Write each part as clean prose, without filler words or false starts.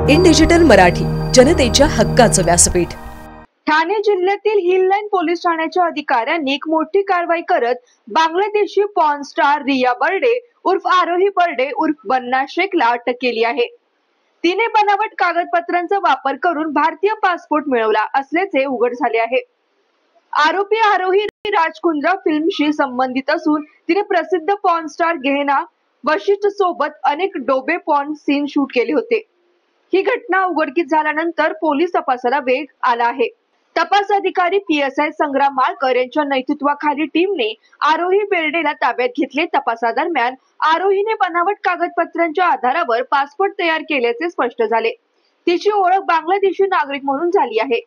In digital Marathi, जनतेच्या हक्काचं व्यासपीठ। ठाणे जिल्ह्यातील हिल लाईन पोलीस ठाण्याच्या अधिकाऱ्यांनी एक मोठी कारवाई करत बांगलादेशी पॉर्न स्टार रिया बर्डे उर्फ आरोही बर्डे उर्फ बन्ना शेखला अटक केली आहे। तिने बनावट कागदपत्रांचा वापर करून भारतीय पासपोर्ट मिळवला असल्याचे उघड झाले आहे। आरोपी आरोही राजकुंद्रा फिल्मशी संबंधित असून तिने प्रसिद्ध पॉर्न स्टार गेहना वशिष्ठ सोबत अनेक डोबे पॉर्न सीन शूट केले होते। ही घटना उघडकीस झाल्यानंतर पोलीस तपासाला वेग आला आहे। तपास अधिकारी PSI संग्राम माळकर यांच्या नेतृत्वाखाली टीमने आरोही बेर्डेला ताब्यात घेतले। तपासादरम्यान आरोहीने बनावट कागदपत्रांच्या आधारावर पासपोर्ट तयार केल्याचे स्पष्ट झाले। तिची ओळख बांगलादेशी नागरिक म्हणून झाली आहे।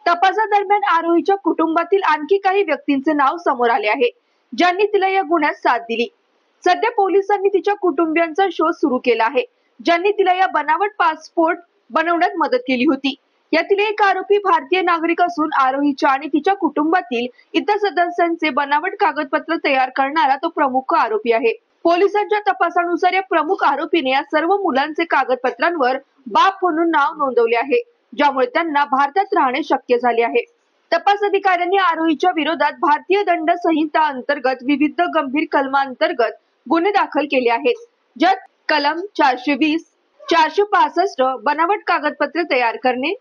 तपासादरम्यान आरोहीच्या कुटुंबातील आणखी काही व्यक्तींचे नाव समोर आले आहे, ज्यांनी तिला या गुन्ह्यात साथ दिली। सध्या पोलिसांनी तिच्या कुटुंबियांचा शोध सुरू केला आहे, ज्यांनी तिला या बनावट पासपोर्ट बनवण्यात मदत केली होती। यातील एक आरोपी भारतीय नागरिक असून आरोहीच्या आणि तिच्या कुटुंबातील इतर सदस्यांचे बनावट कागदपत्र तयार करणारा तो प्रमुख आरोपी आहे। पोलिसांच्या तपासानुसार या प्रमुख आरोपीने या सर्व मुलांचे कागदपत्रांवर बाप म्हणून नाव नोंदवले आहे, ज्यामुळे त्यांना भारतात राहणे शक्य झाले आहे। तपास अधिकाऱ्यांनी आरोहीच्या विरोधात भारतीय दंड संहिता अंतर्गत विविध गंभीर कलमांतर्गत गुन्हे दाखल केले आहेत, ज्यात कलम 420, 465 बनावट कागदपत्रे तयार करणे,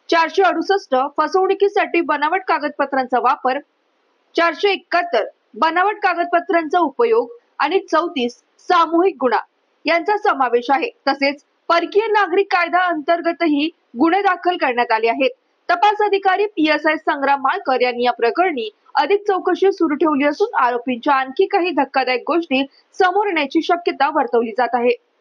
468 फसवणुकीसाठी बनावट कागदपत्रांचा वापर, 471 बनावट कागदपत्रांचा उपयोग आणि 34 सामूहिक गुन्हा यांचा समावेश आहे। तसेच परकीय नागरिक कायदा अंतर्गतही गुन्हे दाखल करण्यात आले आहेत। तपास अधिकारी PSI संग्राम माळकर यांनी या प्रकरणी अधिक चौकशी सुरू ठेवली असून आरोपींच्या आणखी काही धक्कादायक गोष्टी समोर येण्याची शक्यता वर्तवली जात आहे।